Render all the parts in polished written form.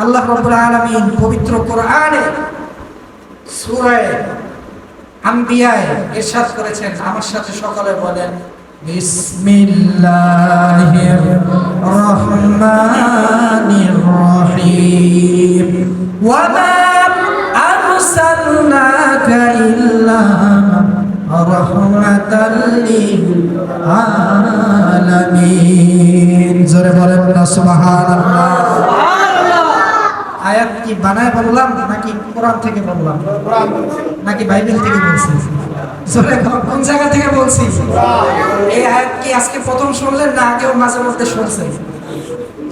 আল্লাহ রাব্বুল আলামিন পবিত্র কোরআনে সূরা আম্বিয়ায় ইরশাদ করেছেন, আমার সাথে সকলে বলেন বিসমিল্লাহির রহমানির রহিম ওয়া মা আরসালনাকা ইল্লা রাহমাতাল লিল আলামিন। জোরে বলেন না সুবহানাল্লাহ। আয়াত কি বানায় বললাম নাকি কোরআন থেকে বললাম নাকি বাইবেল থেকে বলছি? জোরে কোন জায়গা থেকে বলছি? এই আয়াত কি আজকে প্রথম শুনলেন না আগেও মাঝে মধ্যে শুনছেন?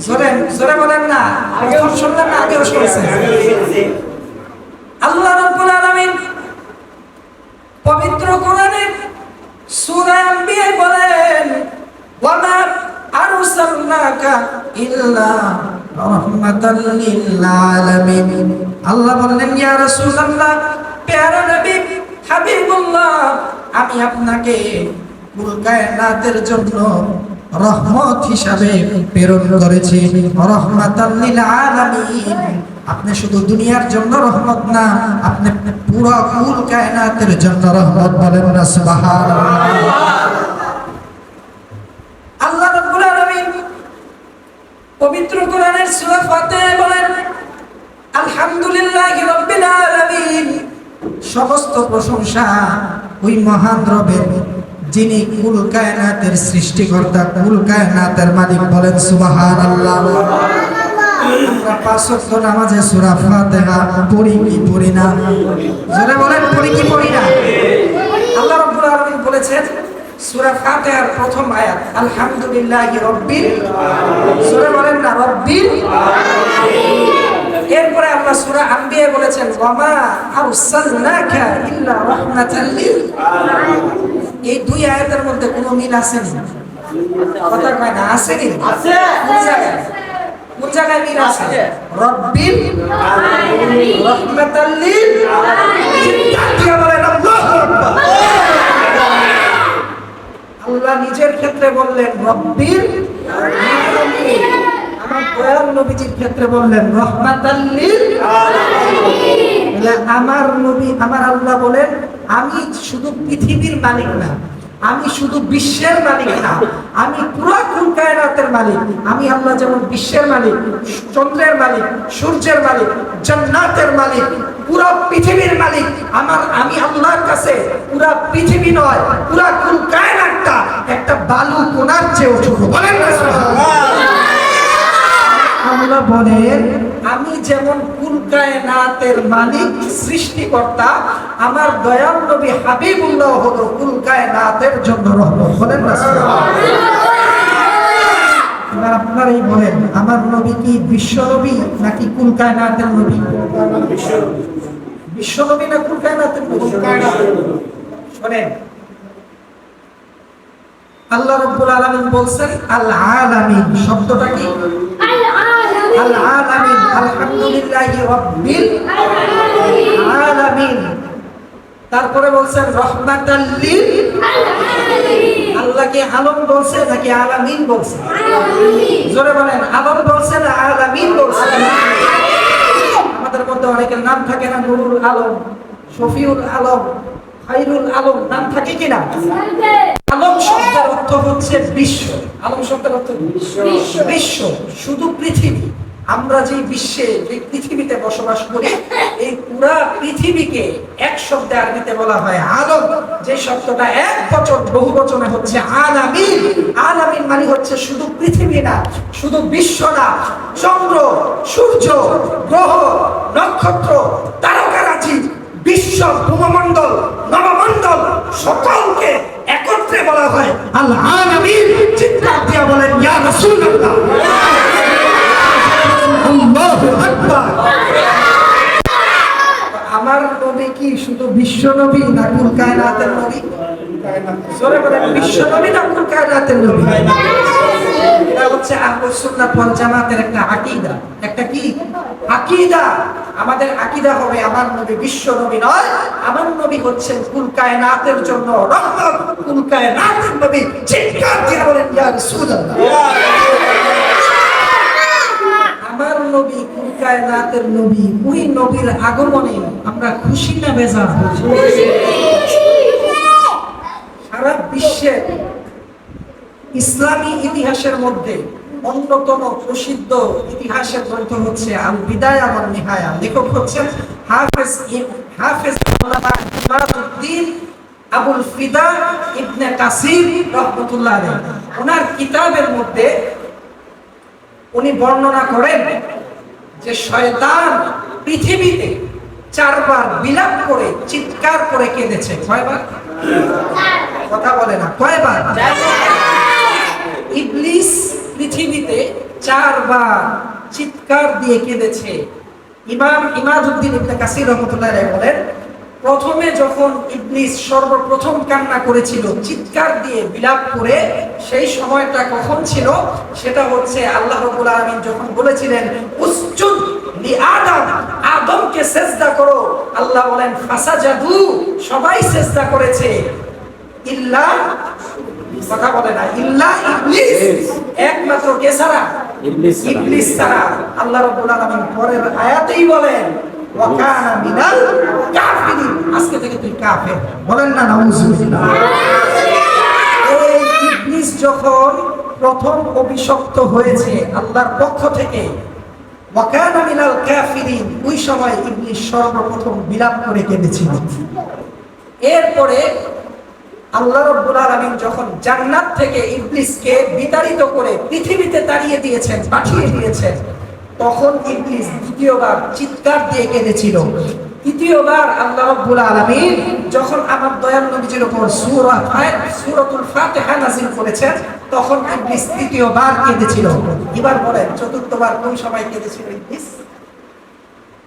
জোরে জোরে বলেন না, প্রথম শুনলেন না আগেও শুনছেন? আল্লাহ রাব্বুল আলামিন পবিত্র কোরআনে সূরা আম্বিয়ায় বলেন ওয়া মা আরসালনাকা ইল্লা রাহমাতাল লিল আলামিন। আল্লাহ বললেন ইয়া রাসূলুল্লাহ, প্যারা নবী হাবিবুল্লাহ, আমি আপনাকে কুল কায়নাতের জন্য রহমত হিসাবে প্রেরণ করেছি, রাহমাতাল লিল আলামিন। আপনি শুধু দুনিয়ার জন্য রহমত না, আপনি পুরো কুল কায়নাতের জন্য রহমত। বলেন না সুবহানাল্লাহ। আল্লাহ রাব্বুল আলামিন পবিত্র কোরআনের সূরা ফাতিহা বলেন আলহামদুলিল্লাহি রাব্বিল আলামিন। সমস্ত প্রশংসা ওই মহান রবের, যিনি কুল কায়নাতের সৃষ্টিকর্তা, কুল কায়নাতের মালিক। বলেন সুবহানাল্লাহ। আমরা পাঁচ ওয়াক্ত নামাজে সূরা ফাতিহা পড়ি কি পড়ি না? জোরে বলেন, পড়ি কি পড়ি না? আল্লাহ রাব্বুল আলামিন বলেছেন সূরা ফাতিহার প্রথম আয়াত আলহামদুলিল্লাহি রাব্বিল আলামিন। জোরে বলেন না, রাব্বিল আলামিন। এরপরে আল্লাহ সূরা আম্বিয়া বলেছেন ওয়া মা আরসালনাকা ইল্লা রাহমাতাল লিল আলামিন। এই দুই আয়াতের মধ্যে কোনো মিল আছে না? কথা কয় না, আছে কি? আছে। কোন জায়গায় মিল আছে? রাব্বিল আলামিন, রাহমাতাল লিল আলামিন। চিৎকার বলেন আল্লাহু আকবার। আল্লাহ নিজের ক্ষেত্রে বললেন রাব্বিল আলামিন, আমার দয়াল নবীজির ক্ষেত্রে বললেন রাহমাতাল লিল আলামিন। আমার নবী, আমার আল্লাহ বলেন আমি শুধু পৃথিবীর মালিক না, আমি শুধু বিশ্বের মালিক না, আমি পুরো কুল কায়নাতের মালিক। আমি আল্লাহ যেমন বিশ্বের মালিক, চন্দ্রের মালিক, সূর্যের মালিক, জান্নাতের মালিক, পুরো পৃথিবীর মালিক। আমি আল্লাহর কাছে পুরো পৃথিবী নয়, পুরো কুল কায়নাতটা একটা বালু কোনার চেয়ে ছোট। বলেন না সুবহানাল্লাহ। আল্লাহ বলেন আমি যেমন কুল কায়নাতের মালিক, সৃষ্টিকর্তা, আমার দয়াল নবী হাবিবুল্লাহ হলো কুল কায়নাতের জন্য রহমত। বলেন না সুবহানাল্লাহ। এবার আপনারাই বলেন আমার নবী কি বিশ্ব নবী নাকি কুল কায়নাতের নবী? বিশ্ব নবী না কুল কায়নাতের নবী? শুনেন, আল্লাহ রাব্বুল আলামিন বলছেন আল আলামিন। শব্দটা কি? আল আলামিন। আলহামদুলিল্লাহি রাব্বিল আলামিন। তারপরে বলছেন রাহমাতাল লিল আলামিন। আল্লাহ কি আলম বলছে নাকি আলামিন বলছে? আলামিন। জোরে বলেন, আলম বলছে না আলামিন বলছে? আমাদের মধ্যে অনেকের নাম থাকে না, নুরুল আলম, শফিউল আলম, খায়রুল আলম, নাম থাকে কিনা? আলম শব্দের অর্থ হচ্ছে বিশ্ব। আলম শব্দের অর্থ বিশ্ব, শুধু পৃথিবী। আমরা যে বিশ্বে, যে পৃথিবীতে বসবাস করি, এই পুরা পৃথিবীকে এক শব্দে আরবিতে বলা হয় আলম। যে শব্দটা এক বচন, বহু বচনে হচ্ছে আলামিন। আলামিন মানে হচ্ছে শুধু পৃথিবী না, শুধু বিশ্ব না, চন্দ্র, সূর্য, গ্রহ, নক্ষত্র, তারকারাজি, বিশ্ব, ভূমণ্ডল, নবমণ্ডল, সকলকে একত্রে বলা হয় আল আলামিন। চিৎকার দিয়ে বলেন ইয়া রাসূলুল্লাহ। আল্লাহু আকবার। আমার নবী কি শুধু বিশ্ব নবী না কুল কায়নাতের নবী? জোরে বলেন, বিশ্ব নবী না কুল কায়নাতের নবী? এটা হচ্ছে আহলুস সুন্নাত ওয়াল জামাতের একটা আকীদা। একটা কি আকীদা? আমাদের আকীদা হবে আমার নবী বিশ্ব নবী নয়, আমার নবী হচ্ছেন কুল কায়নাতের জন্য রহমত, কুল কায়নাতের নবী। চিৎকার দিয়ে বলেন ইয়া রাসূলুল্লাহ। আমার নবী কুল কায়নাতের নবী, ওই নবীর আগমনে আমরা খুশি না বেজার? সারা বিশ্বের ইসলামী ইতিহাসের মধ্যে অন্যতম প্রসিদ্ধ ইতিহাসের গ্রন্থ হচ্ছে আল বিদায়া ওয়ান নিহায়া। লেখক হচ্ছেন হাফেজ আল্লামা ইমাদউদ্দিন আবুল ফিদা ইবনে কাসির রাহমাতুল্লাহ আলাইহি। ওনার কিতাবের মধ্যে উনি বর্ণনা করেন যে শয়তান পৃথিবীতে 4 বার বিলাপ করে চিৎকার করে কেঁদেছে। কয়বার? কথা বলে না, কয়বার? ইবলিস পৃথিবীতে 4 বার চিৎকার দিয়ে কেঁদেছে। ইমাম ইমাদউদ্দিন ইবনে কাসির রাহমাতুল্লাহ আলাইহি বলেন, প্রথমে যখন ইবলিস সর্বপ্রথম কান্না করেছিল চিৎকার দিয়ে বিলাপ করে, সেই সময়টা কখন ছিল? সেটা হচ্ছে আল্লাহ রাব্বুল আলামিন যখন বলেছিলেন উসজুদ লি আদম, আদমকে সিজদা করো। আল্লাহ বলেন ফাসাজাদু, সবাই সিজদা করেছে, ইল্লা, কথা বলে না, ইল্লা ইবলিস, একমাত্র কে ছাড়া? ইবলিস ছাড়া। আল্লাহ রাব্বুল আলামিন পরের আয়াতেই বলেন ওয়াকানা মিনাল কাফিরিন, আজকে থেকে তুই কাফের। বলেন না নাউজুবিল্লাহ। এই ইবলিস যখন প্রথম অভিশপ্ত হয়েছে আল্লাহর পক্ষ থেকে, ওয়াকানা মিনাল কাফিরিন, ওই সময় ইবলিস সর্বপ্রথম বিলাপ করে কেঁদেছিল। এরপরে আল্লাহ রাব্বুল আলামিন যখন জান্নাত থেকে ইবলিসকে বিতাড়িত করে পৃথিবীতে তাড়িয়ে দিয়েছেন, পাঠিয়ে দিয়েছেন, তখন ইবলিস দ্বিতীয়বার চিৎকার দিয়ে কেঁদেছিল। তৃতীয়বার আল্লাহ রাব্বুল আলামিন যখন আমার দয়াল নবীজির উপর সূরাতুল ফাতিহা নাযিল করেছেন, তখন ইবলিস তৃতীয়বার কেঁদেছিল। এবার বলেন চতুর্থবার কোন সময় কেঁদেছিল ইবলিস?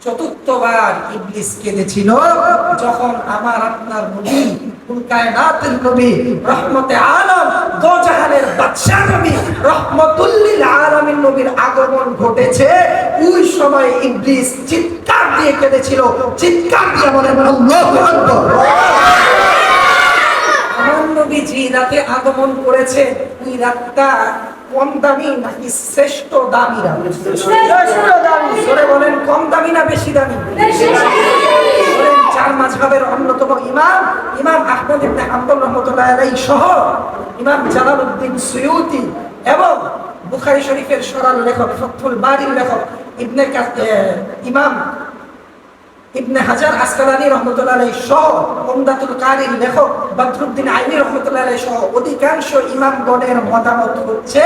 চতুর্থবার ইবলিস কেঁদেছিল যখন আমার আপনার নবী, কুল কায়নাতের নবী, রহমতে আলম, দো জাহানের বাদশা নবী, রহমাতুল লিল আলামিন নবীর আগমন ঘটেছে। ওই সময় ইবলিস চিৎকার দিয়ে কেঁদেছিল। চিৎকার দিয়ে বলেন আল্লাহু আকবার। আমার নবী যে রাতে আগমন করেছে, ওই রাতটা কম দামি নাকি শ্রেষ্ঠ দামি রাত? শ্রেষ্ঠ দামি। সরে বলেন কম দামি না বেশি দামি? বলেন 4 মাযহাবের অন্যতম ইমাম আহমদ ইবনে হাম্বল রাহমাতুল্লাহ আলাইহি সহ ইমাম জালালউদ্দিন সুয়ুতি এবং বুখারী শরীফের সরাল লেখক, ফাথুল বারীর লেখক ইমাম ইবনে হাজার আসকালানী রাহমাতুল্লাহ আলাইহি সহ উমদাতুল কারীর লেখক বদরুদ্দিন আইনি রাহমাতুল্লাহ আলাইহি সহ অধিকাংশ ইমামগণের মতামত হচ্ছে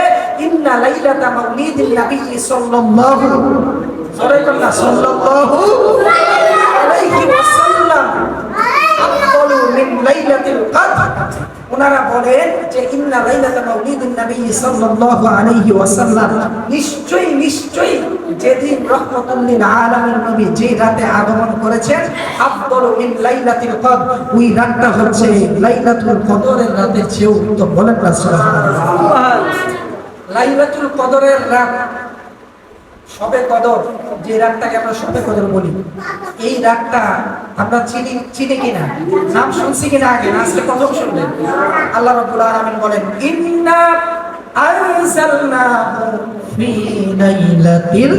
ইন্না লাইলাতা মাউলিদিন নবী সাল্লাল্লাহু আলাইহি ওয়াসাল্লাম আফদালু মিন লাইলাতিল কদর। ওনারা বলেন যে ইন্না লাইলাতা মাউলিদিন নবী সাল্লাল্লাহু আলাইহি ওয়াসাল্লাম, নিশ্চয়ই যেদিন রাহমাতুল লিল আলামিন নবী যে রাতে আগমন করেছেন, আফদালু মিন লাইলাতিল কদর, ওই রাতটা হচ্ছে লাইলাতুল কদরের রাতের চেয়ে উত্তম। বলেন না সুবহানাল্লাহ। লাইলাতুল কদরের রাত, শবে কদর, যে রাতটাকে আমরা শবে কদর বলি, এই রাতটা আমরা চিনি কিনা, নাম শুনছি কিনা আগে? আজকে প্রথম শুনলেন। আল্লাহ রাব্বুল আলামিন বলেন ইন্না আনজালনাহু ফি লাইলাতিল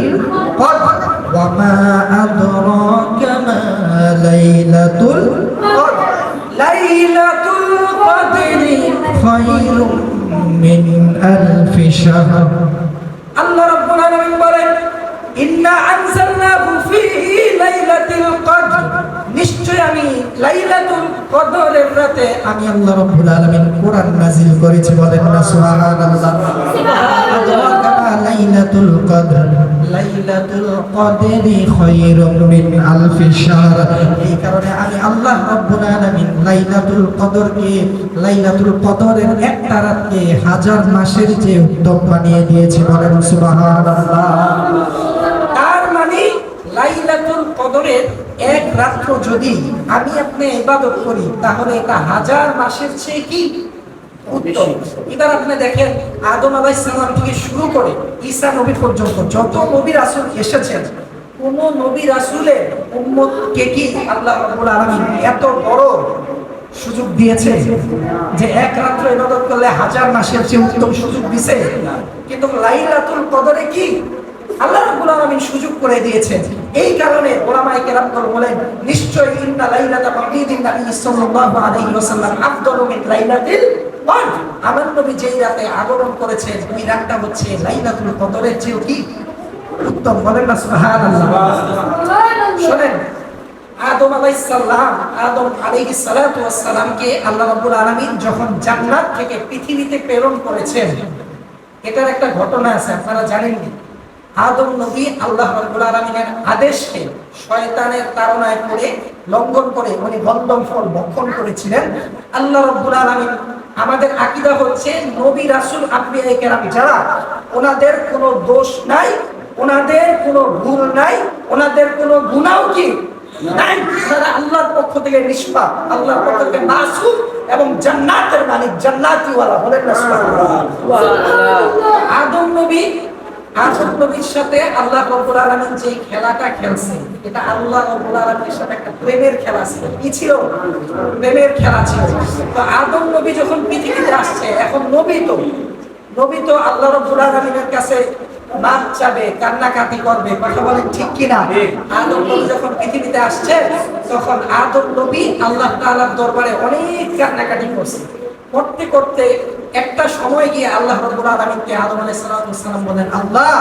কদর ওয়া মা আদরাকা মা লাইলাতুল কদর লাইলাতুল কদরি খায়রুম মিন আলফি শাহর। আল্লাহ রাব্বুল আলামিন বলেন ইন্না আনজালনাহু ফি লাইলাতিল কদর, নিশ্চয় আমি লাইলাতুল কদরের রাতে আমি আল্লাহ রাব্বুল আলামিন কোরআন নাযিল করেছি। বলেন না সুবহানাল্লাহ। আদরাকা লাইলাতুল কদর লাইলাতুল কদরি খায়রুম মিন আলফি শাহর। এই কারণে আমি আল্লাহ রাব্বুল আলামিন লাইলাতুল কদরকে, লাইলাতুল কদরের একটা রাতকে 1000 মাসের চেয়ে উত্তম বানিয়ে দিয়েছি। বলেন সুবহানাল্লাহ। তার মানে লাইলাতুল কদরের এক রাত্র যদি আমি আপনি ইবাদত করি, তাহলে এটা 1000 মাসের চেয়ে কি উত্তম। এবার আপনি দেখেন আদম আলাইহিস সালাম থেকে শুরু করে ঈসা নবী পর্যন্ত যত নবী রাসূল এসেছেন, কোন নবী রাসূলের উম্মতকে কি আল্লাহ রাব্বুল আলামিন এত বড় সুযোগ দিয়েছে যে এক রাত্র ইবাদত করলে 1000 মাসের চেয়ে উত্তম সুযোগ দিয়েছে? কিন্তু লাইলাতুল কদরে কি আল্লাহ রাব্বুল আলামিন সুযোগ করে দিয়েছেন। এই কারণে উলামায়ে কেরামগণ বলেন নিশ্চয়ই ইন্না লাইলাতা মাউলিদিন নবী সাল্লাল্লাহু আলাইহি ওয়াসাল্লাম আফদালু মিন লাইলাতিল কদর। আমার নবী যেই রাতে আগমন করেছেন ওই রাতটা হচ্ছে লাইলাতুল কদরের চেয়েও কি উত্তম। বলেন না সুবহানাল্লাহ। শুনেন, আদম আলাইহিস সালামকে আল্লাহ রাব্বুল আলামিন যখন জান্নাত থেকে পৃথিবীতে প্রেরণ করেছেন, এটার একটা ঘটনা আছে, আপনারা জানেন কি? আদম নবী আল্লাহ রাব্বুল আলামিনের আদেশকে শয়তানের তাড়নায় পড়ে লঙ্ঘন করে উনি গন্ধম ফল ভক্ষণ করেছিলেন। আল্লাহ রাব্বুল আলামিন, আমাদের আকীদা হচ্ছে নবী রাসূল আম্বিয়া কেরাম যারা, ওনাদের কোনো দোষ নাই, ওনাদের কোনো ভুল নাই, ওনাদের কোনো গুনাহ কি নাই। তারা আল্লাহর পক্ষ থেকে নিষ্পাপ, আল্লাহর পক্ষ থেকে মাসুম এবং জান্নাতের মালিক, জান্নাতীওয়ালা। বলেন না সুবহানাল্লাহ। আদম নবীর সাথে আল্লাহ রাব্বুল আলামিন যে খেলাটা খেলছে, এটা আল্লাহ রাব্বুল আলামিনের সাথে একটা প্রেমের খেলা ছিল। কি ছিল? প্রেমের খেলা ছিল। তো আদম নবী যখন পৃথিবীতে আসছে, এখন নবী তো আল্লাহ রাব্বুল আলামিনের কাছে মাপ চাবে, কান্নাকাটি করবে, কথা বলেন ঠিক কিনা? আদম নবী যখন পৃথিবীতে আসছে, তখন আদম নবী আল্লাহ তাআলার দরবারে অনেক কান্নাকাটি করছে। করতে করতে একটা সময় গিয়ে আল্লাহ রাব্বুল আলামিনকে আদম আলাইহিস সালাম বলেন, আল্লাহ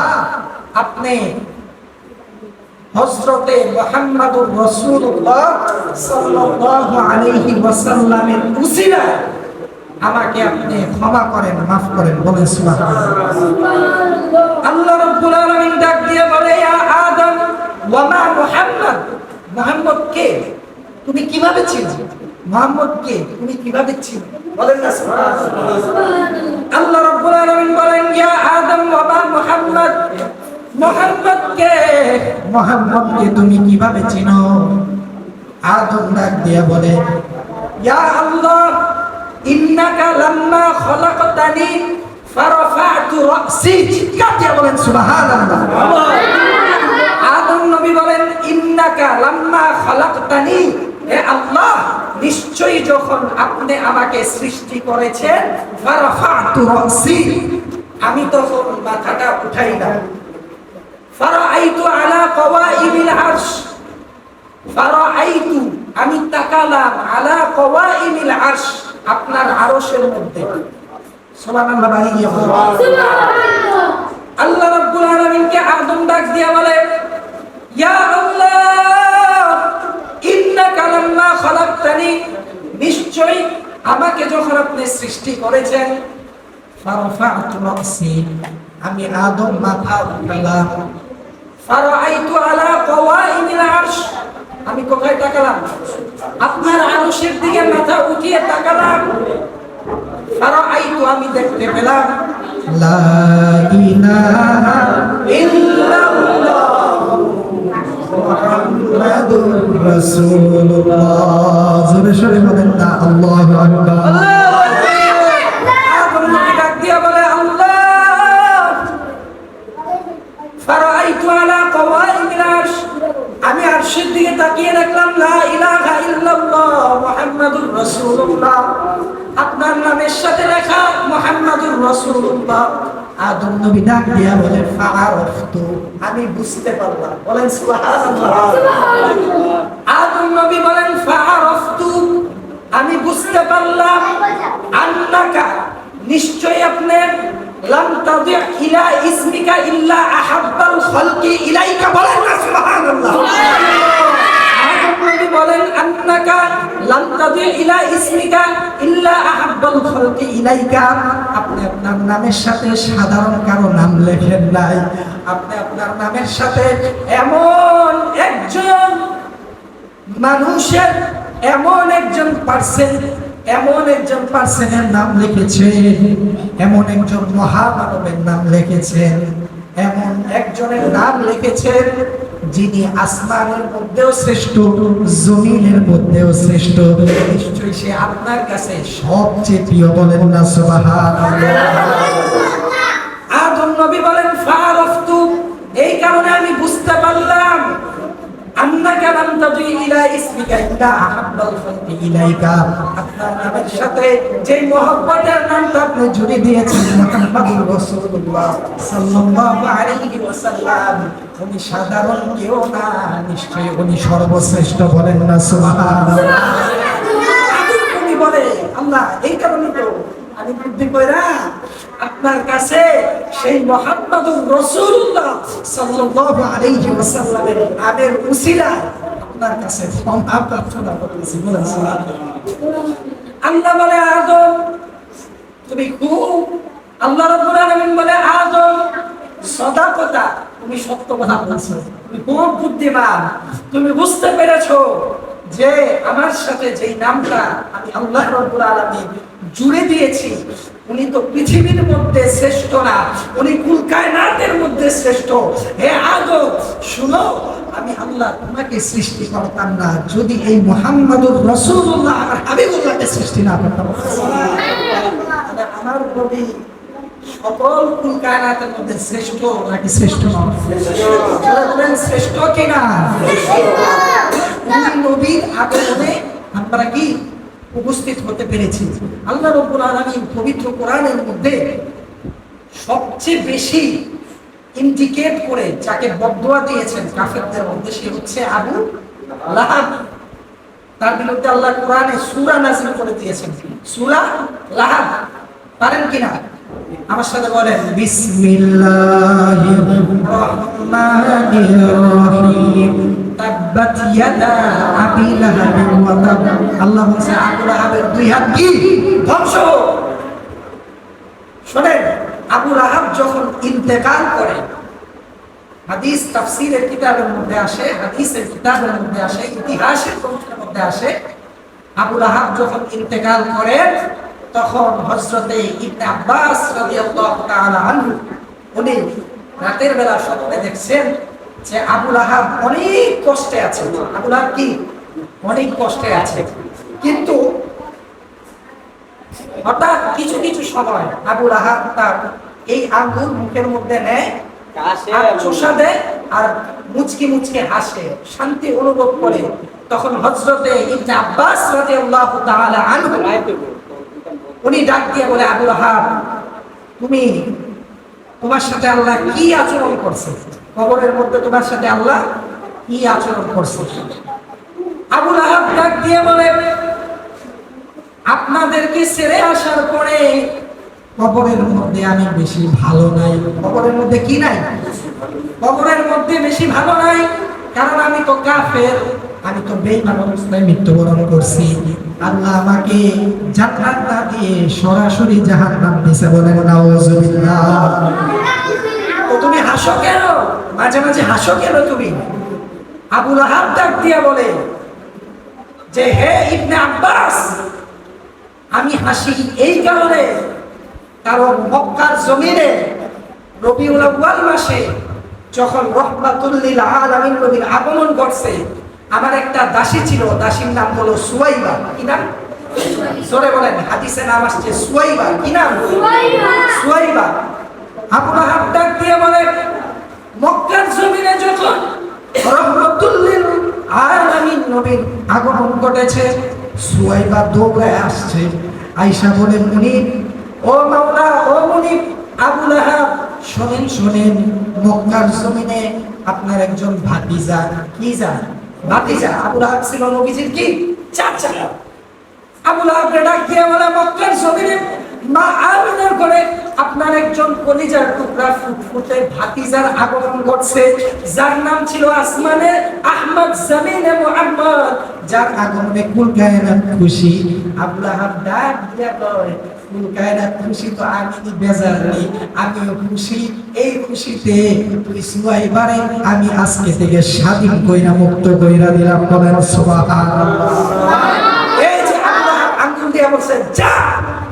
আপনি হযরতে মুহাম্মদুর রাসূলুল্লাহ সাল্লাল্লাহু আলাইহি ওয়াসাল্লামের উসিলায় আমাকে আপনি ক্ষমা করেন, মাফ করেন। বলেন সুবহানাল্লাহ। আল্লাহ রাব্বুল আলামিন ডাক দিয়ে বলে, ইয়া আদম ওয়া মা মুহাম্মদ, মুহাম্মদ কে? তুমি কিভাবে চিনো? মুহাম্মদ কে? তুমি কিভাবে চিনো? বলেন না সুবহানাল্লাহ। আল্লাহ রাব্বুল আলামিন বলেন, ইয়া আদম ওয়া মা মুহাম্মদ, মুহাম্মদ কে? মুহাম্মদ কে তুমি কিভাবে চিনো? আদম ডাক দিয়ে বলে, ইয়া আল্লাহ ইন্নাকা লাম্মা খলাকতানি ফারাফা'তু রাসি। চিৎকার দিয়ে বলেন সুবহানাল্লাহ। আদম নবী বলেন, ইন্নাকা লাম্মা খলাকতানি, হে আল্লাহ নিশ্চয়ই যখন আপনি আমাকে সৃষ্টি করেছেন, ফারাফা'তু রাসি, আমি তখন মাথাটা উঠাইলাম। ফারাআইতু আলা কওয়াইমিল আরশ, ফারাআইতু আমি তাকালাম, আলা কওয়াইমিল আরশ আপনার আরশের মধ্যে। সুবহানাল্লাহ। বাড়িয়ে সুবহানাল্লাহ। আল্লাহ রাব্বুল আলামিনকে আদম ডাক দিয়া বলে, ইয়া আল্লাহ ইন্নাকা লাম্মা খলাকতানি, নিশ্চয়ই আমাকে যখন আপনি সৃষ্টি করেছেন, ফারাফা'তু রাসি, আমি আদম মাথা উঠালাম। ফারাআইতু আলা কওয়াইমিল আরশ, আমি কোথায় তাকালাম? আপনার আরশের দিকে মাথা উঠিয়ে তাকালাম। ফারাআইতু, আমি দেখতে পেলাম, লা ইলাহা ইল্লাল্লাহ মুহাম্মাদুর রাসূলুল্লাহ। জোরে সরে বলেন না আল্লাহু আকবার। আল্লাহু আকবার। আদম নবী ডাক দিয়ে বলে, আল্লাহ ফারাআইতু আলা কওয়াইমিল আরশ, আমি আরশের দিকে তাকিয়ে দেখলাম, লা ইলাহা ইল্লাল্লাহ মুহাম্মাদুর রাসূলুল্লাহ, আপনার নামের সাথে লেখা মুহাম্মাদুর রাসূলুল্লাহ। আদম নবী ডাক দিয়া বলে, ফাআরাফতু, আমি বুঝতে পারলাম। বলেন সুবহানাল্লাহ। আদম নবী বলেন, ফাআরাফতু, আমি বুঝতে পারলাম, আন্নাকা, নিশ্চয়ই আপনি, লাম তাদি ইলা ইসমিকা ইল্লা আহাব্বাল খালকি ইলাইকা। বলেন না সুবহানাল্লাহ। আদম নবী বলেন, আন্নাকা লাম তাদি ইলা ইসমিকা ইল্লা আহাব্বাল খালকি ইলাইকা, আপনি আপনার নামের সাথে সাধারণ কারো নাম লেখেন নাই, আপনি আপনার নামের সাথে এমন একজন মানুষের, এমন একজন পার্সনের নাম লিখেছেন, এমন একজন মহামানবের নাম লিখেছেন, এমন একজনের নাম লিখেছেন যিনি আসমানের মধ্যেও শ্রেষ্ঠ, জমিনের মধ্যেও শ্রেষ্ঠ। নিশ্চয়ই সে আপনার কাছে সবচেয়ে প্রিয়। বলেন না সুবহানাল্লাহ। আদম নবী বলেন, ফাআরাফতু, এই কারণে আমি বুঝতে পারলাম, আন্নাকা লাম তাদুই ইলা ইসমিকা ইল্লা আহাব্বাল খালকি ইলাইকা, আপনার নামের সাথে যে মহব্বতের নামটা আপনি জুড়ে দিয়েছেন মুহাম্মদুর রাসূলুল্লাহ সাল্লাল্লাহু আলাইহি ওয়াসাল্লাম, উনি সাধারণ কেউ না, নিশ্চয়ই উনি সর্বশ্রেষ্ঠ। বলেন না সুবহানাল্লাহ। উনি বলে আল্লাহ এই কারণে তো আমি বুদ্ধি কইরা আপনার কাছে সেই মুহাম্মদুর রাসূলুল্লাহ সাল্লাল্লাহু আলাইহি ওয়াসাল্লামের নামের উসিলা আপনার কাছে ক্ষমা প্রার্থনা করতেছি। বলেন সুবহানাল্লাহ। আল্লাহ বলে আদম তুমি খুব, আল্লাহ রাব্বুল আলামিন বলে আদম সদাকতা, তুমি সত্য কথা বলছো, তুমি খুব বুদ্ধিমান, তুমি বুঝতে পেরেছো যে আমার সাথে যেই নামটা আমি আল্লাহ রাব্বুল আলামিন জুড়ে দিয়েছি, উনি তো পৃথিবীর মধ্যে শ্রেষ্ঠ না, উনি কুল কায়নাতের মধ্যে শ্রেষ্ঠ। হে আদম শুনো, আমি আল্লাহ তোমাকে সৃষ্টি করতাম না যদি এই মুহাম্মদুর রাসূলুল্লাহ আমার হাবিবুল্লাহকে সৃষ্টি না করতাম। আমার নবী সকল কুল কায়নাতের মধ্যে শ্রেষ্ঠ নাকি শ্রেষ্ঠ নয়? শ্রেষ্ঠ কিনা? নবীর আগমনে আমরা কি উপস্থিত হতে পেরেছি। আল্লাহ রাব্বুল আলামিন পবিত্র কোরআনের মধ্যে সবচেয়ে বেশি ইন্ডিকেট করে যাকে বদদুয়া দিয়েছেন কাফেরদের মধ্যে, সে হচ্ছে আবু লাহাব। তার বিরুদ্ধে আল্লাহ কোরআনে সূরা নাযিল করে দিয়েছেন, সূরা লাহাব। পারেন কিনা আমার সাথে বলেন? বিসমিল্লাহির রহমানির রহিম, তাব্বাত ইয়াদা আবি লাহাব ওয়া তাব। আল্লাহ বলেছে আবু লাহাবের দুই হাত কি ধ্বংস। শুনেন, আবু লাহাব যখন ইন্তেকাল করে, হাদিস তাফসীরের কিতাবের মধ্যে আসে, হাদিসের কিতাবের মধ্যে আসে, ইতিহাসের গ্রন্থের মধ্যে আসে, আবু লাহাব যখন ইন্তেকাল করেন তখন হযরতে ইবনে আব্বাস রাদিয়াল্লাহু তাআলা আনহু উনি রাতের বেলা স্বপ্নে দেখছেন যে আবু লাহাব অনেক কষ্টে আছে। আবু লাহাব কি অনেক কষ্টে আছে, কিন্তু হঠাৎ কিছু কিছু সময় আবু লাহাব তার এই আঙ্গুল মুখের মধ্যে নেয় আর চোষা দেয় আর মুচকি মুচকি হাসে, শান্তি অনুভব করে। তখন হযরতে ইবনে আব্বাস রাদিয়াল্লাহু তাআলা আনহু উনি ডাক দিয়ে বলে, আবু লাহাব তুমি, তোমার সাথে আল্লাহ কি আচরণ করছে? কবরের মধ্যে তোমার সাথে আল্লাহ কি আচরণ করছে? আবু লাহাব ডাক দিয়ে বলে, আপনাদেরকে ছেড়ে আসার পরে কবরের মধ্যে আমি বেশি ভালো নাই। কবরের মধ্যে কি নাই? কবরের মধ্যে বেশি ভালো নাই, কারণ আমি তো কাফের, আমি তো বেঈমান অবস্থায় মৃত্যুবরণ করছি। আল্লাহ আমাকে জান্নাত না দিয়ে সরাসরি জাহান্নাম দিয়েছে। বলেন নাউযুবিল্লাহ। তো তুমি হাসো কেন? মাঝে মাঝে হাসো কেন তুমি? আবু লাহাব ডাক দিয়ে বলে যে হে ইবনে আব্বাস, আমি হাসি এই কারণে, কারণ মক্কার জমিনে রবিউল আউয়াল মাসে যখন রাহমাতুল লিল আলামিন নবীর আগমন ঘটছে, আমার একটা দাসী ছিল, দাসীর নাম হলো সুয়াইবা। কি নাম? জোরে বলেন। হাদিসে নাম আসছে সুয়াইবা। কি নাম? সুয়াইবা। আবু লাহাব ডাক দিয়ে বলে, মক্কার জমিনে যখন রাহমাতুল লিল আলামিন নবীর আগমন ঘটেছে, সুয়াইবা দৌড়ে আসছে, আয়েশা বলে, মুনিব, ও মাওলা, ও মুনিব, আবু লাহাব শোনেন শোনেন, মক্কার জমিনে আপনার একজন ভাতিজা, কি জান? ভাতিজা। আবু লাহাব ছিল নবীজির কি? চাচা। আবু লাহাব ডাক দিয়ে বলে, মক্কার জমিনে মা আমিনার ঘরে আপনার একজন কলিজার টুকরা ফুটফুটে ভাতিজার আগমন ঘটছে, যার নাম ছিল আসমানে আহমদ জামিনে মুহাম্মদ, যার আগমনে কুল কায়নাত খুশি। আবু লাহাব ডাক দিয়ে বলে, কুল কায়নাত খুশি তো আমি বেজার নেই, আমিও খুশি। এই খুশিতে তুই সুয়াইবারে আমি আজকে থেকে স্বাধীন কইরা মুক্ত কইরা দিলাম। বলেন সুবহানাল্লাহ। এই যে আবু লাহাব আঙ্গুল দিয়ে বলছে, যা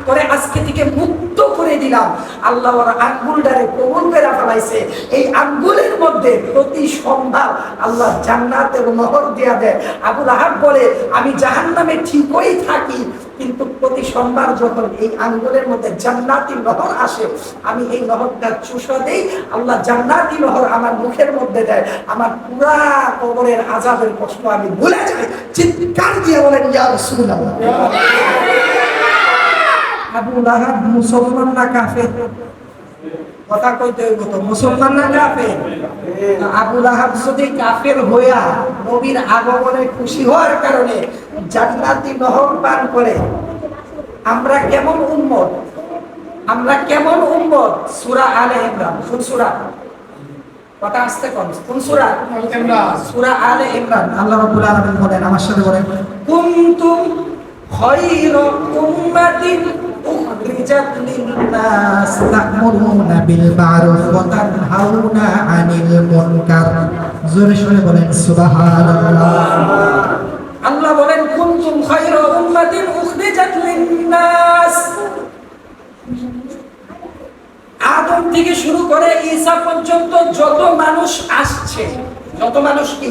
করে আজকে থেকে মুক্ত করে দিলাম। আল্লাহ ওর আঙ্গুলটারে কবুল করে ফেলাইছে। এই আঙ্গুলের মধ্যে প্রতি সন্ধ্যা আল্লাহ জান্নাতের মোহর দেয়া দেয়। আবু লাহাব বলে, আমি জাহান্নামে ঠিকই থাকি, কিন্তু প্রতি সোমবার যখন এই আঙ্গুলের মধ্যে জান্নাতি নহর আসে, আমি এই নহরটা চুষা দেই, আল্লাহ জান্নাতি নহর আমার মুখের মধ্যে দেয়, আমার পুরা কবরের আযাবের কষ্ট আমি ভুলে যাই। চিৎকার দিয়ে বলেন ইয়া রাসূলুল্লাহ। আবু লাহাব মুসলমান না কাফের? কথা কইতে হইব তো, মুসলমান না কাফের? আবু লাহাব যদি কাফের হইয়া নবীর আগমনে খুশি হওয়ার কারণে জান্নাতি নহর পান করে, আমরা কেমন উম্মত? আমরা কেমন উম্মত? সূরা আলে ইমরান। কোন সূরা? কথা আসতে কোন সূরা? সূরা আলে ইমরান। আল্লাহ রাব্বুল আলামিন বলেন, আমার সাথে বলেন, কুনতুম খায়রা উম্মাতিন উখরিজাত লিন-নাস তা'মুরুনা বিল মা'রুফ ওয়া তানহাউনা আনিল মুনকার। জোরে শুনে বলেন সুবহানাল্লাহ। আল্লাহ বলেন, কুনতুম খায়রা উম্মাতিন উখরিজাত লিন-নাস। আদম থেকে শুরু করে ঈসা পর্যন্ত যত মানুষ আসছে, যত মানুষ কি,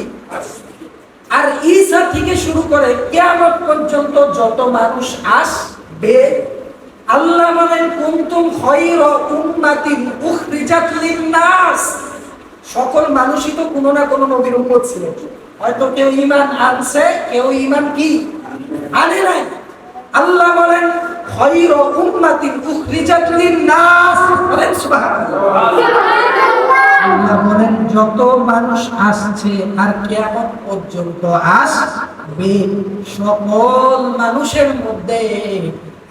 আর ঈসা থেকে শুরু করে কিয়ামত পর্যন্ত যত মানুষ আসবে, আল্লাহ বলেন কুনতুম খায়রা উম্মাতিন উখরিজাত লিন-নাস। সকল মানুষই তো কোনো না কোনো নবীর উম্মত ছিল। হয়তো কেউ ঈমান আনছে, কেউ ঈমান কি আনে নাই। আল্লাহ বলেন খায়রা উম্মাতিন উখরিজাত লিন-নাস। বলেন সুবহানাল্লাহ। আল্লাহ বলেন যত মানুষ আসছে আর কিয়ামত পর্যন্ত আসবে, সকল মানুষের মধ্যে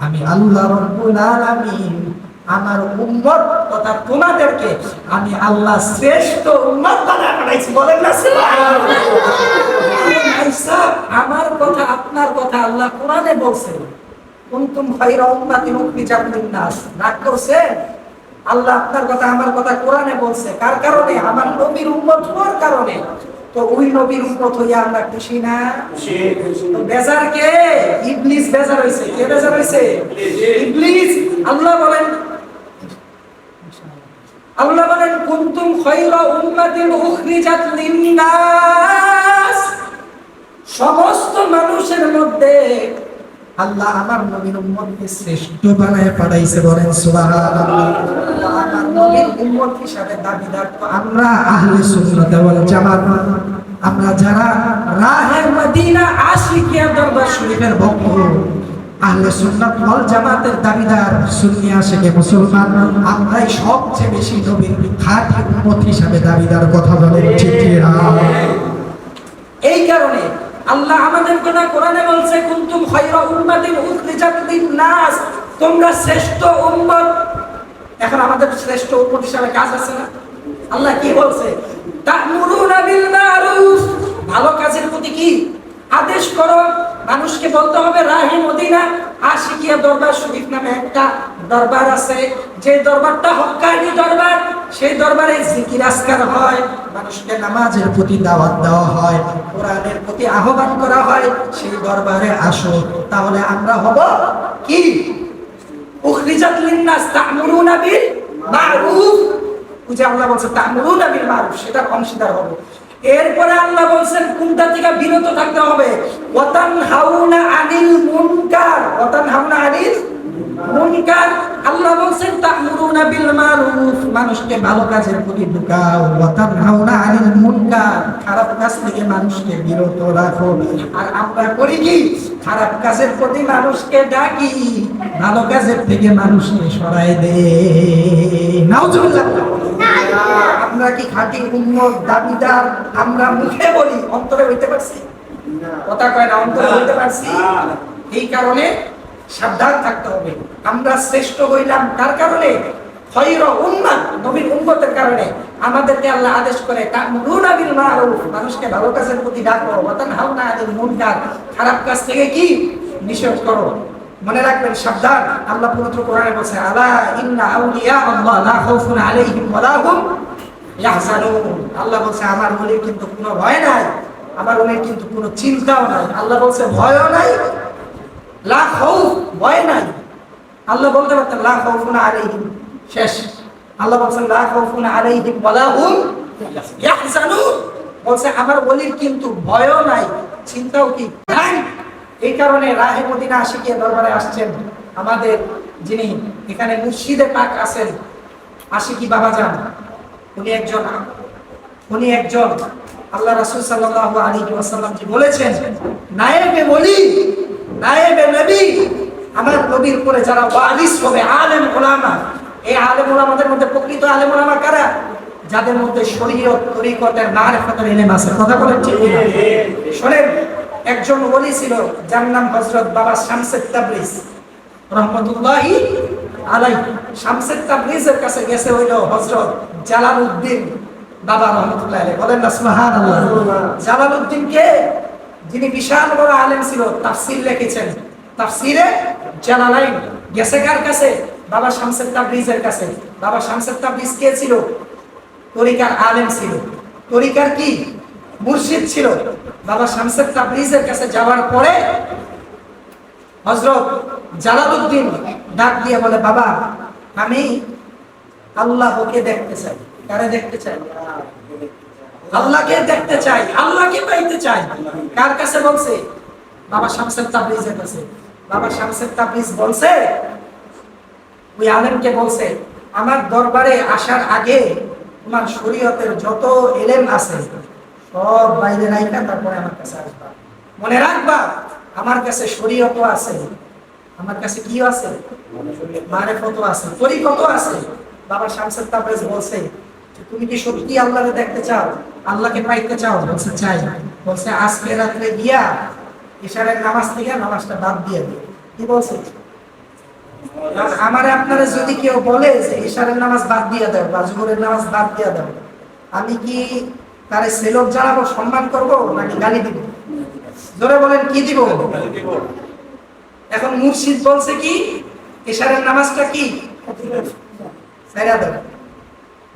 আমি আল্লাহ রাব্বুল আলামিন আমার উম্মত তথা তোমাদেরকে আমি আল্লাহ শ্রেষ্ঠ উম্মত বানায় পাঠাইছি। বলেন না সুবহানাল্লাহ। আমার কথা আপনার কথা আল্লাহ কোরআনে বলছেন, কুনতুম খায়রা উম্মাতিন উখরিজাত লিন-নাস। রাগ করছেন? আল্লাহ আপনার কথা আমার কথা কোরআনে বলছে। কার কারণে? আমার নবীর উম্মত হওয়ার কারণে। তো ওই নবীর উম্মত হইয়া আমরা খুশি না? তো বেজার কে? ইবলিস বেজার হইছে। কে বেজার হইছে? ইবলিস। আল্লাহ বলেন কুনতুম খায়রা উম্মাতিন উখরিজাত লিন-নাস। সমস্ত মানুষের মধ্যে আল্লাহ আমার নবীর উম্মতকে শ্রেষ্ঠ বানায় পাঠাইছে। বলেন সুবহানাল্লাহ। আমার নবীর উম্মত হিসাবে দাবিদার তো আমরা আহলে সুন্নাত ওয়াল জামাত। আমরা যারা রাহে মদিনা আশিকিয়া দরবার শরীফের ভক্ত, আহলে সুন্নাত ওয়াল জামাতের দাবিদার, সুন্নি আশিকে মুসলমান, আমরাই সবচেয়ে বেশি নবীর খাঁটি উম্মত হিসাবে দাবিদার। কথা বলেন ঠিক কি না? এই কারণে আল্লাহ আমাদের কথা কোরআনে বলছে কুনতুম খায়রা উম্মাতিন উখরিজাত লিন-নাস। তোমরা শ্রেষ্ঠ উম্মত। এখন আমাদের শ্রেষ্ঠ উম্মত হিসেবে কাজ আছে না? আল্লাহ কি বলছে? তা'মুরুনা বিল মা'রুফ। ভালো কাজের প্রতি কি আদেশ করো। মানুষকে বলতে হবে রাহে মদিনা আশিকিয়া দরবার শরীফ নামে একটা দরবার আছে, যে দরবারটা হক্কানি দরবার। সেই দরবারে জিকির আজকার হয়, মানুষকে নামাজের প্রতি দাওয়াত দেওয়া হয়, কোরআনের প্রতি আহ্বান করা হয়। সেই দরবারে আসো, তাহলে আমরা হব কি? উখরিজাত লিন-নাস তা'মুরুনা বিল মা'রুফ। বুঝে আল্লাহ বলছে তা'মুরুনা বিল মা'রুফ, সেটার অংশীদার হবে। এরপরে আল্লাহ বলছেন কোনটা থেকে বিরত থাকতে হবে? ওয়া তানহাউনা আনিল মুনকার। ওয়া তানহাউনা আনিল মুনকার। আল্লাহ বলছেন তা'মুরুনা বিল মা'রুফ, মানুষকে ভালো কাজের প্রতি ঢুকাও। ওয়া তানহাউনা আনিল মুনকার, খারাপ কাজ থেকে মানুষকে বিরত রাখো। আর আমরা করি কি? খারাপ কাজের প্রতি মানুষকে ডাকি, ভালো কাজের থেকে মানুষকে সরায় দেই। নাউজুবিল্লাহ। আমরা কি খাঁটি উম্মত দাবিদার? আমরা মুখে বলি, অন্তরে হইতে পারছি? কথা কয় না, অন্তরে হইতে পারছি? এই কারণে সাবধান থাকতে হবে। আমরা শ্রেষ্ঠ হইলাম কার কারণে? খায়রা উম্মাত, নবীর উম্মতের কারণে। আমাদেরকে আল্লাহ আদেশ করে তা'মুরুনা বিল মা'রুফ, মানুষকে ভালো কাজের প্রতি ডাকো। ওয়া তানহাউনা আনিল মুনকার, খারাপ কাজ থেকে কি নিষেধ করো। মনে রাখবেন, সাবধান। আল্লাহ পবিত্র কোরআনে বলেছে আলা ইন্না আউলিয়া আল্লাহ লা খাউফুন আলাইহিম ওয়া লা হুম ইয়াহজানুন। আল্লাহ বলেছে আমার ওলির কিন্তু কোনো ভয় নাই, আমার ওলির কিন্তু কোনো চিন্তাও নাই। আল্লাহ বলেছে ভয়ও নাই, লা খাউফ, ভয় নাই। আল্লাহ বলতে পারতেন লা খাউফুন আলাইহিম, শেষ। আল্লাহ বলেছেন লা খাউফুন আলাইহিম ওয়া লা হুম ইয়াহজানুন। বলছে আমার ওলির কিন্তু ভয়ও নাই, চিন্তাও কি নাই। এই কারণে রাহে মদিনা আশিকিয়া দরবারে আসছেন আমাদের যিনি এখানে মুর্শিদে পাক আছেন আশিকি বাবাজান। উনি একজন আল্লাহ রাসূল সাল্লাল্লাহু আলাইহি ওয়াসাল্লাম জি বলেছেন, নায়েবে ওলি, নায়েবে নবী, আমার নবীর উপরে যারা ওয়ারিস হবে, আলেম উলামা, এই আলেম উলামাদের মধ্যে প্রকৃত আলেম উলামা কারা? যাদের মধ্যে শরীয়ত, তরিকতের মারিফাতের ইলম আছে। কথা বলেন ঠিক কিনা? শুনেন, একজন ওলি ছিল যার নাম হযরত বাবা শামসুত তাবরিজ রাহমাতুল্লাহি আলাইহি। শামসুত তাবরিজের কাছে গেছে হইল হযরত জালালউদ্দিন বাবা রাহমাতুল্লাহি আলাইহি। বলেন না সুবহানাল্লাহ। জালালউদ্দিন কে? যিনি বিশাল বড় আলেম ছিল, তাফসীর লিখেছেন, তাফসীরে জালালাইন। গেছে কার কাছে? বাবা শামসুত তাবরিজের কাছে। বাবা শামসুত তাবরিজ কে ছিল? তরিকার আলেম ছিল, তরিকার কি মুর্শিদ ছিল। বাবা শামসুত তাবরিজের কাছে যাওয়ার পরে হযরত জালালউদ্দিন ডাক দিয়ে বলে, বাবা আমি আল্লাহকে দেখতে চাই। কারে দেখতে চাই? আল্লাহকে দেখতে চাই, আল্লাহকে পাইতে চাই। কার কাছে বলছে? বাবা শামসুত তাবরিজের কাছে। বাবা শামসুত তাবরিজ বলছে, ওই আলেমকে বলছে, আমার দরবারে আসার আগে তোমার শরীয়তের যত ইলম আছে সব বাইরে রাখা, তারপরে আমার কাছে আসবা। মনে রাখবা, আমার কাছে শরীয়ত আছে, আমার কাছে কি আছে? মারিফত আছে, তরিকত আছে। বাবা শামসুত তাবরিজ বলছে, তুমি কি সত্যি আল্লাহকে দেখতে চাও, আল্লাহকে পাইতে চাও? বলছে চাই। বলছে আজকে রাতে গিয়া ইশারের নামাজ থেকে নামাজটা বাদ দিয়ে দিও। কি বলছে? আমারে আপনারা যদি কেউ বলে যে ইশারের নামাজ বাদ দিয়ে দাও বা জোহরের নামাজ বাদ দিয়ে দাও, আমি কি তারে সেলক জানাবো, সম্মান করব, নাকি গালি দিব? জোরে বলেন, কি দিব? এখন মুর্শিদ বলছে কি ইশারের নামাজটা কি ছাইরা দাও।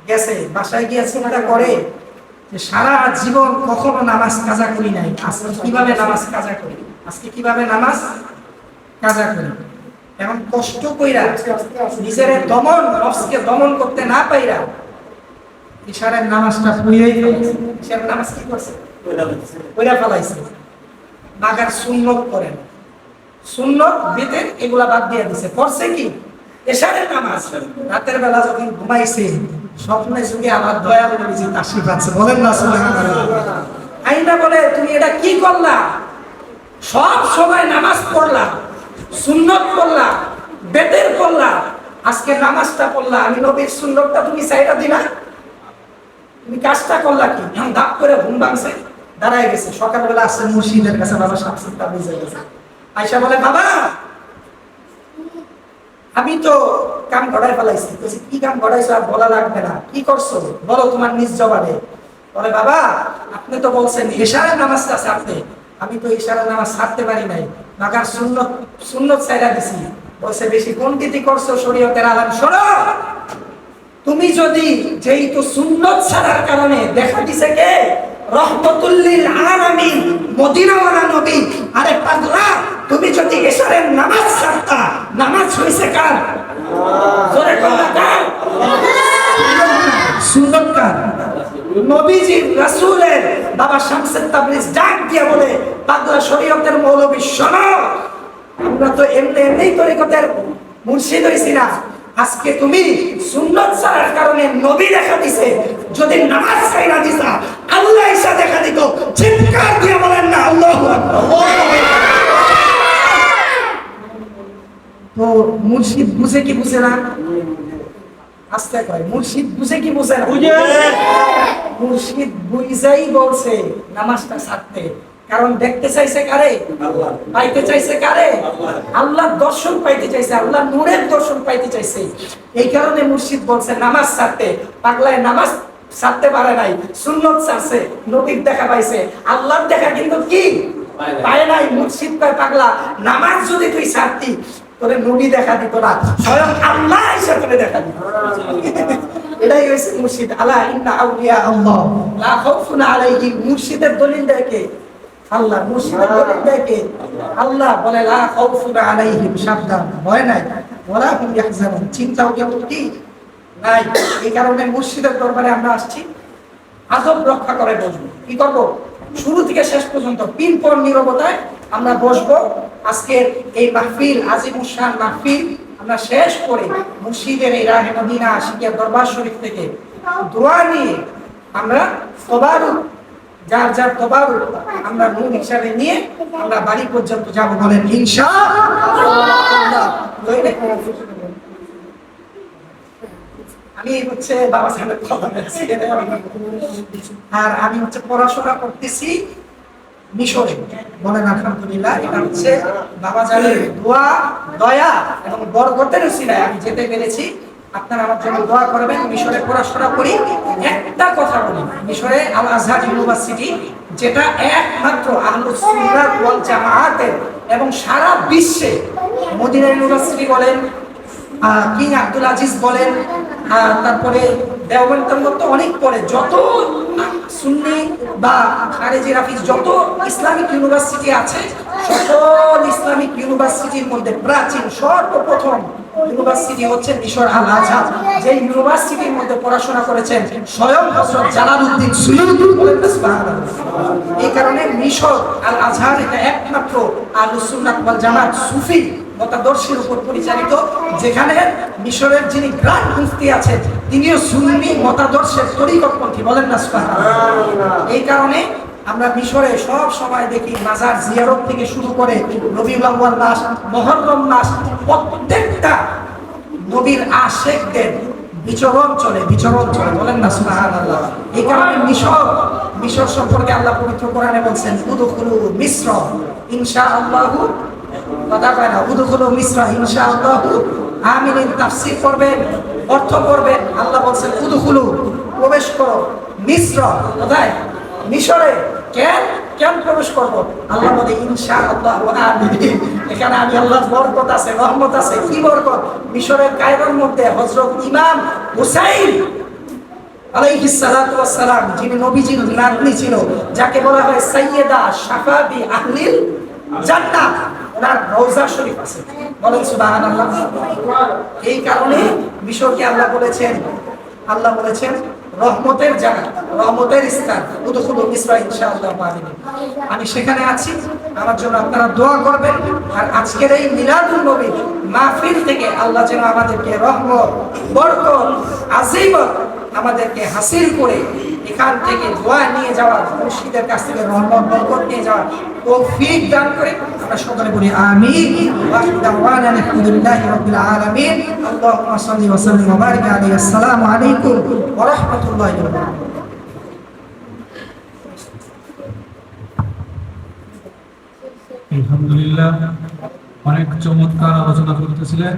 গেছে বাসায় গিয়ে চিন্তা করে যে সারা জীবন কখনো নামাজ কাজা করি নাই, আজকে কিভাবে নামাজ কাজা করি, আজকে কিভাবে নামাজ কাজা করি। এখন কষ্ট কইরা নিজের দমন, নফসকে দমন করতে না পাইরা ইশারের নামাজটা পড়েই ফেলেছে। ইশারের নামাজ কি করছে? পড়া ফেলাইছে। মাগার সুন্নত করেন, সুন্নত বেতের এগুলা বাদ দিয়ে দিছে। করছে কি? ইশারের নামাজ। রাতের বেলা যখন ঘুমাইছে স্বপ্নে যুগে আমার দয়াল নবীজি তাশরীফ আনছে। বলেন না সুবহানাল্লাহ। আইনা বলে, তুমি এটা কি করলা? সব সময় নামাজ পড়লা, সুন্নত পড়লা, বেতের পড়লা, আজকে নামাজটা পড়লা, আমি নবীর সুন্নতটা তুমি ছাইড়া দিলা? তুমি কাজটা করলা কি? এখন ধাপ করে ঘুম ভাঙছে, দাঁড়ায় গেছে। সকালবেলা আসছে মুর্শিদের কাছে, বাবা শামসুত তাবরিজের কাছে। আয়েশা বলে, বাবা আমি তো কাম গড়াই ফেলাইছি। বলছি কি কাম গড়াইছো? আর বলা লাগবে না, কি করছো বলো তোমার নিজ জবানে। বলে, বাবা আপনি তো বলছেন ইশারের নামাজটা ছাড়তে, আমি তো ইশারের নামাজ ছাড়তে পারি নাই, মাগার সুন্নত, সুন্নত ছাইড়া দিছি। বলছে বেশি কোনটিতে করছো শরীয়তের আলাম। শোনো, তুমি যদি যেহেতু সুন্নত ছাড়ার কারণে দেখা দিছে কে? রহমতুল লিল আলামিন মদিনাওয়ালা নবী। আরে পাগলা, তুমি যদি ইশারের নামাজ ছাড়তা, নামাজ হইছে কার? জোরে বলো কার? সুন্নত কার? নবীজি রাসূলের। বাবা শামসুত তাবরিজ ডাক দিয়ে বলে, পাগলা শরীয়তের মৌলবী শোনো, আমরা তো এমনি এমনি তরিকতের মুর্শিদ হইছি না। আজকে তুমি সুন্নত ছাড়ার কারণে নবী দেখা দিছে, যদি নামাজ ছাইড়া দিতা আল্লাহ ঈসা দেখা দিত। চিৎকার দিয়ে বলেন না আল্লাহু আকবার। তো মুর্শিদ বুঝে কি বুঝে না? আস্তে কয়, মুর্শিদ বুঝে কি বুঝে না? মুর্শিদ বুঝাই বলছে নামাজটা ছাড়তে, কারণ দেখতে চাইছে কারে? আল্লাহ। পাইতে চাইছে কারে? আল্লাহ। দর্শন পাইতে চাইছে, আল্লাহ নূরের দর্শন পাইতে চাইছে। এই কারণে মুর্শিদ বলছে নামাজ ছাড়তে। পাগলায় নামাজ ছাড়তে পারে নাই, সুন্নত ছাড়ছে, নবীর দেখা পাইছে, আল্লাহর দেখা কিন্তু কি পায় নাই। মুর্শিদ কয়, পাগলা নামাজ যদি তুই ছাড়তি, তোরে নবী দেখা দিত না, স্বয়ং আল্লাহ এসে তোরে দেখা দিত। এটাই হইছে মুর্শিদ। আলা ইন্না আউলিয়া আল্লাহ লা খাউফুন আলাইহিম। মুর্শিদের দলিল দেখে আল্লাহ, মুর্শিদের দলিল দেখে আল্লাহ। বলে লা খাউফুন আলাইহিম, সাবধান, ভয় নাই, ওয়ালা হুম ইয়াহজানুন, চিন্তাও কেমন কি নাই। এই কারণে মুর্শিদের দরবারে আমরা আসছি, আদব রক্ষা করে বসবো। কি করবো? শুরু থেকে শেষ পর্যন্ত পিনপন নীরবতায় আমরা বসবো। আজকের এই মাহফিল, আজিমুস শান মাহফিল আমরা শেষ করে মুর্শিদের এই রাহে মদিনা আশিকিয়া দরবার শরীফ থেকে দোয়া নিয়ে আমরা তবারুক, যার যার তবারুক আমরা মূল হিসাবে নিয়ে আমরা বাড়ি পর্যন্ত যাব, বলেন ইনশাআল্লাহ। আমি হচ্ছে বাবা সাহেবের কথা বলছি, আর আমি হচ্ছে পড়াশোনা করতেছি মিশরে, বলেন আলহামদুলিল্লাহ। এটা হচ্ছে বাবা জানের দোয়া, দয়া এবং বরকতের উসিলায় আমি যেতে পেরেছি। আপনারা আমার জন্য দোয়া করবেন। মিশরে পড়াশোনা করি। একটা কথা বলি, মিশরে আল আজহার ইউনিভার্সিটি, যেটা একমাত্র আহলুস সুন্নাহ ওয়াল জামাআতের এবং সারা বিশ্বে, মদিনা ইউনিভার্সিটি বলেন, কিং আব্দুল আজিজ বলেন, তারপরে দেওবন্দের মতো অনেক পরে যত সুন্নি বা খারেজি রাফিজ যত ইসলামিক ইউনিভার্সিটি আছে, সকল ইসলামিক ইউনিভার্সিটির মধ্যে প্রাচীন সর্বপ্রথম ইউনিভার্সিটি হচ্ছে মিশর আল আজহার, যে ইউনিভার্সিটির মধ্যে পড়াশোনা করেছেন স্বয়ং হযরত জালালউদ্দিন সুয়ুতী। এই কারণে মিশর আল আজহার এটা একমাত্র আহলুস সুন্নাহ ওয়াল জামাত সুফি মতাদর্শের উপর পরিচালিত, যেখানে মিশরের যিনি গ্র্যান্ড মুফতি আছেন তিনিও সুন্নি মতাদর্শের তরিকতপন্থী, বলেন না সুবহানাল্লাহ। এই কারণে আমরা মিশরে সব সময় দেখি মাজার জিয়ারত থেকে শুরু করে রবিউল আউয়াল মাস, মুহররম মাস, প্রত্যেকটা নবীর আশিকদের বিচরণ চলে, বলেন না সুবহানাল্লাহ। এই কারণে মিশর সম্পর্কে আল্লাহ পবিত্র কোরআনে বলছেন উদখুলু মিসর ইনশাআল্লাহু, কথা কয় না, উদখুলু মিসর ইনশাআল্লাহু আমিনিন। তাফসীর করবেন, অর্থ করবেন। আল্লাহ বলছেন উদখুলু, প্রবেশ করো, মিসর, কোথায়? মিশরে। কেন প্রবেশ করব? আল্লাহ বলে ইনশাআল্লাহু আমিনিন। এখানে আমি আল্লাহর বরকত আছে, রহমত আছে। কি বরকত? মিশরের কায়রোর মধ্যে হযরত ইমাম হুসাইন আলাইহিস সালাতু ওয়াস সালাম, যিনি নবীজির নাতনি ছিল, যাকে বলা হয় সাইয়্যিদা শাফাবি আহলিল জান্নাত, ওনার রওজা শরীফ আছে, বলেন সুবহানাল্লাহ। এই কারণে মিশরকে আল্লাহ বলেছেন রহমতের জায়গা, রহমতের স্থান, উদখুলু মিসর ইনশাআল্লাহ আমিনিন। আমি সেখানে আছি, আমার জন্য আপনারা দোয়া করবেন। আর আজকের এই মিলাদুন নবী মাহফিল থেকে আল্লাহ যেন আমাদেরকে রহমত, বরকত, আজিমত আমাদেরকে হাসিল করে এখান থেকে দোয়া নিয়ে যাওয়ার, মুর্শিদের কাছ থেকে রহমত, বরকত নিয়ে যাওয়ার তৌফিক দান করে। আমরা সকলে বলি আমিন। ওয়া আখিরু দাওয়ানা আলহামদুলিল্লাহি রাব্বিল আলামিন। আল্লাহুম্মা সাল্লি ওয়া সাল্লিম ওয়া বারিক আলাইহি। আসসালামু আলাইকুম ওয়া রাহমাতুল্লাহি ওয়া বারাকাতুহু। আলহামদুলিল্লাহ, অনেক চমৎকার আলোচনা করতেছিলেন।